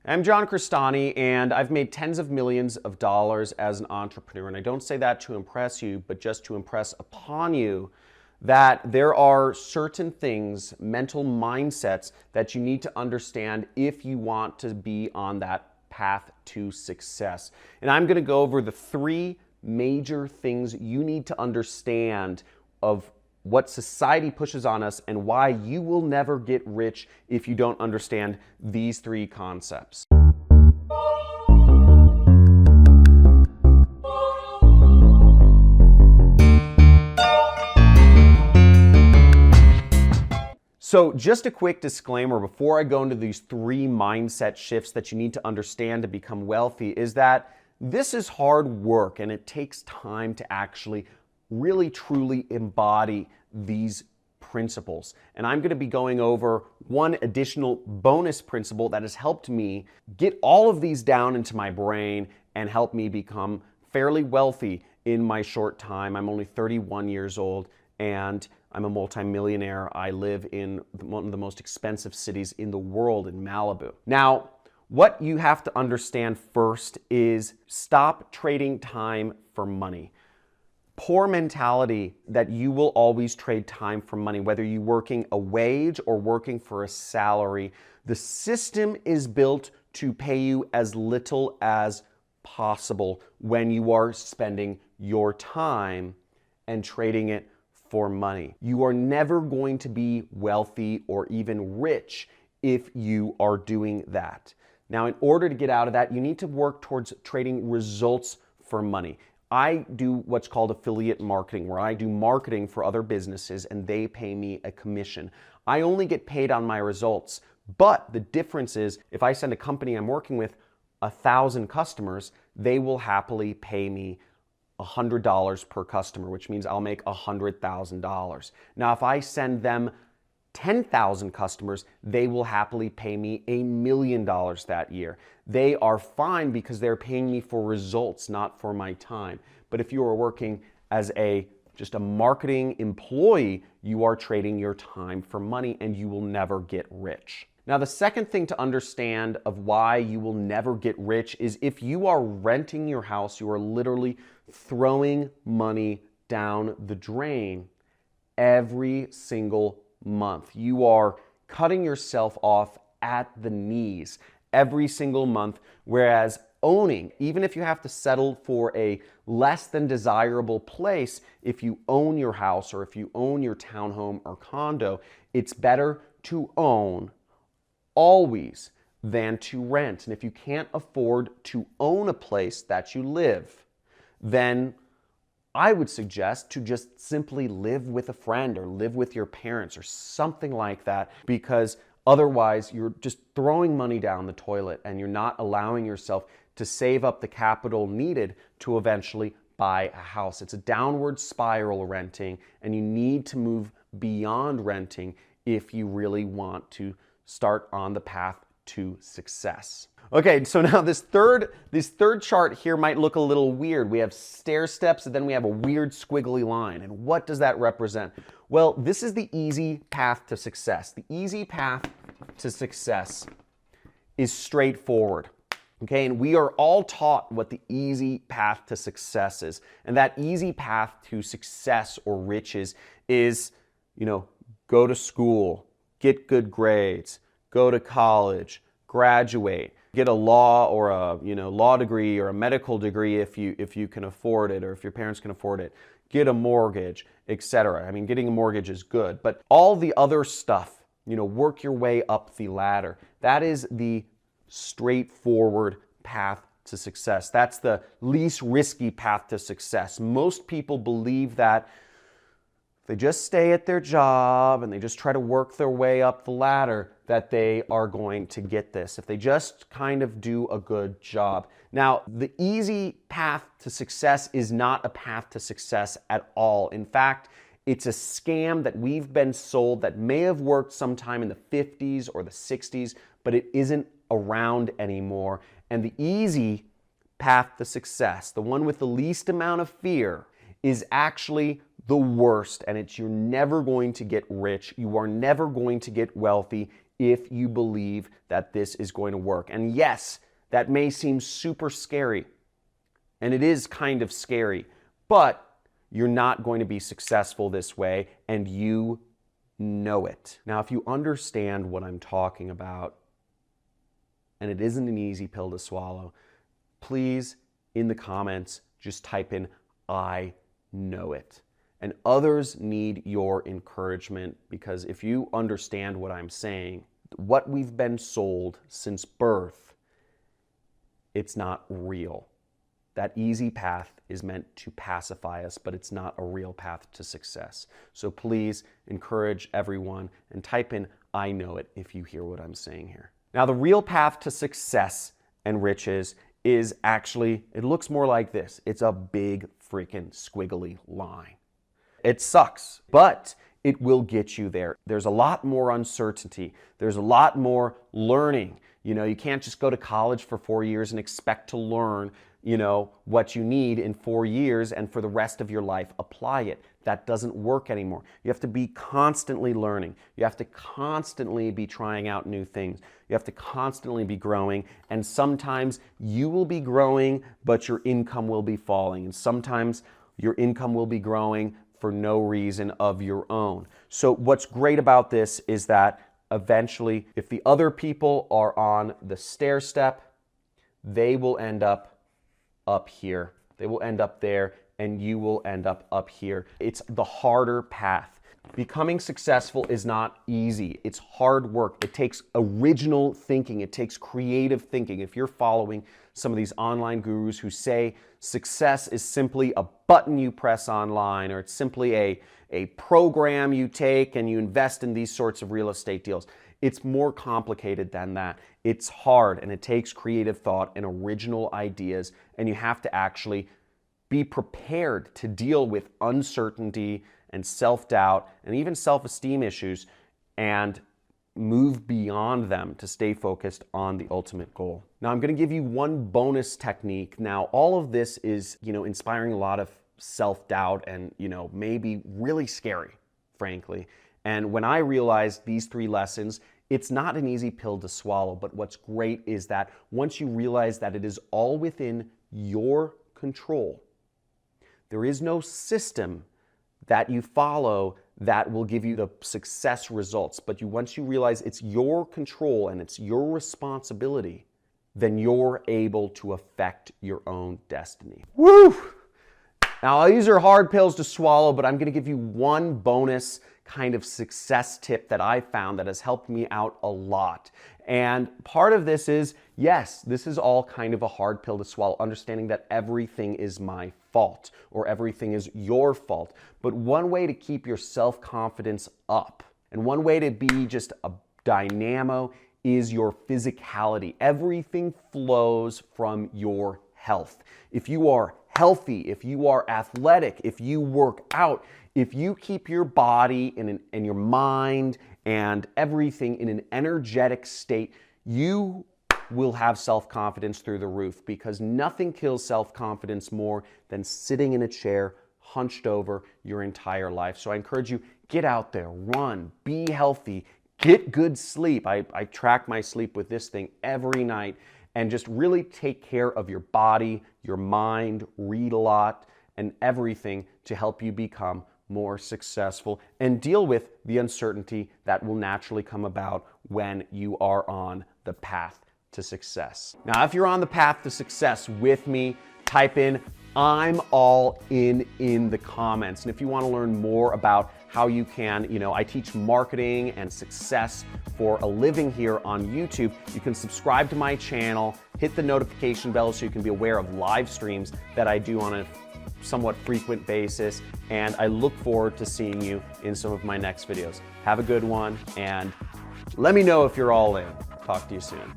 I'm John Crestani, and I've made tens of millions of dollars as an entrepreneur. And I don't say that to impress you, but just to impress upon you that there are certain things, mental mindsets, that you need to understand if you want to be on that path to success. And I'm going to go over the three major things you need to understand of what society pushes on us and why you will never get rich if you don't understand these three concepts. So just a quick disclaimer before I go into these three mindset shifts that you need to understand to become wealthy is that this is hard work and it takes time to actually really truly embody these principles. And I'm going to be going over one additional bonus principle that has helped me get all of these down into my brain and help me become fairly wealthy in my short time. I'm only 31 years old and I'm a multimillionaire. I live in one of the most expensive cities in the world, in Malibu. Now, what you have to understand first is stop trading time for money. Poor mentality that you will always trade time for money, whether you're working a wage or working for a salary. The system is built to pay you as little as possible when you are spending your time and trading it for money. You are never going to be wealthy or even rich if you are doing that. Now, in order to get out of that, you need to work towards trading results for money. I do what's called affiliate marketing, where I do marketing for other businesses and they pay me a commission. I only get paid on my results, but the difference is if I send a company I'm working with 1,000 customers, they will happily pay me $100 per customer, which means I'll make $100,000. Now, if I send them 10,000 customers, they will happily pay me $1 million that year. They are fine because they're paying me for results, not for my time. But if you are working as just a marketing employee, you are trading your time for money and you will never get rich. Now, the second thing to understand of why you will never get rich is if you are renting your house, you are literally throwing money down the drain every single month. You are cutting yourself off at the knees every single month, whereas owning, even if you have to settle for a less than desirable place, if you own your house or if you own your townhome or condo, it's better to own always than to rent. And if you can't afford to own a place that you live, then I would suggest to just simply live with a friend or live with your parents or something like that, because otherwise you're just throwing money down the toilet and you're not allowing yourself to save up the capital needed to eventually buy a house. It's a downward spiral renting, and you need to move beyond renting if you really want to start on the path to success. Okay, so now this third chart here might look a little weird. We have stair steps and then we have a weird squiggly line. And what does that represent? Well, this is the easy path to success. The easy path to success is straightforward. Okay, and we are all taught what the easy path to success is. And that easy path to success or riches is, go to school, get good grades, go to college, graduate, get a law or a law degree or a medical degree if you can afford it or if your parents can afford it, get a mortgage, etc. I mean, getting a mortgage is good, but all the other stuff, work your way up the ladder. That is the straightforward path to success. That's the least risky path to success. Most people believe that if they just stay at their job and they just try to work their way up the ladder, that they are going to get this, if they just kind of do a good job. Now, the easy path to success is not a path to success at all. In fact, it's a scam that we've been sold that may have worked sometime in the 50s or the 60s, but it isn't around anymore. And the easy path to success, the one with the least amount of fear, is actually the worst, and you're never going to get rich. You are never going to get wealthy if you believe that this is going to work. And yes, that may seem super scary, and it is kind of scary, but you're not going to be successful this way, and you know it. Now, if you understand what I'm talking about, and it isn't an easy pill to swallow, please, in the comments, just type in, I know it. And others need your encouragement, because if you understand what I'm saying, what we've been sold since birth, it's not real. That easy path is meant to pacify us, but it's not a real path to success. So please encourage everyone and type in, I know it, if you hear what I'm saying here. Now, the real path to success and riches is actually, it looks more like this. It's a big freaking squiggly line. It sucks, but it will get you there. There's a lot more uncertainty. There's a lot more learning. You know, you can't just go to college for 4 years and expect to learn, you know, what you need in 4 years and for the rest of your life apply it. That doesn't work anymore. You have to be constantly learning. You have to constantly be trying out new things. You have to constantly be growing, and sometimes you will be growing, but your income will be falling, and sometimes your income will be growing for no reason of your own. So what's great about this is that eventually, if the other people are on the stair step, they will end up here. They will end up there, and you will end up here. It's the harder path. Becoming successful is not easy. It's hard work. It takes original thinking. It takes creative thinking. If you're following some of these online gurus who say success is simply a button you press online, or it's simply a program you take and you invest in these sorts of real estate deals, it's more complicated than that. It's hard, and it takes creative thought and original ideas, and you have to actually be prepared to deal with uncertainty and self-doubt and even self-esteem issues and move beyond them to stay focused on the ultimate goal. Now, I'm going to give you one bonus technique. Now, all of this is, inspiring a lot of self-doubt and, maybe really scary, frankly. And when I realized these 3 lessons, it's not an easy pill to swallow, but what's great is that once you realize that it is all within your control, there is no system that you follow that will give you the success results. But once you realize it's your control and it's your responsibility, then you're able to affect your own destiny. Woo! Now, these are hard pills to swallow, but I'm going to give you one bonus kind of success tip that I found that has helped me out a lot. And part of this is, yes, this is all kind of a hard pill to swallow, understanding that everything is my fault or everything is your fault. But one way to keep your self-confidence up and one way to be just a dynamo is your physicality. Everything flows from your health. If you are healthy, if you are athletic, if you work out, if you keep your body and your mind and everything in an energetic state, you will have self-confidence through the roof, because nothing kills self-confidence more than sitting in a chair hunched over your entire life. So I encourage you, get out there, run, be healthy, get good sleep. I track my sleep with this thing every night, and just really take care of your body, your mind, read a lot, and everything to help you become more successful and deal with the uncertainty that will naturally come about when you are on the path to success. Now, if you're on the path to success with me, type in I'm all in the comments. And if you want to learn more about how you can, I teach marketing and success for a living here on YouTube, you can subscribe to my channel, hit the notification bell so you can be aware of live streams that I do on a somewhat frequent basis. And I look forward to seeing you in some of my next videos. Have a good one, and let me know if you're all in. Talk to you soon.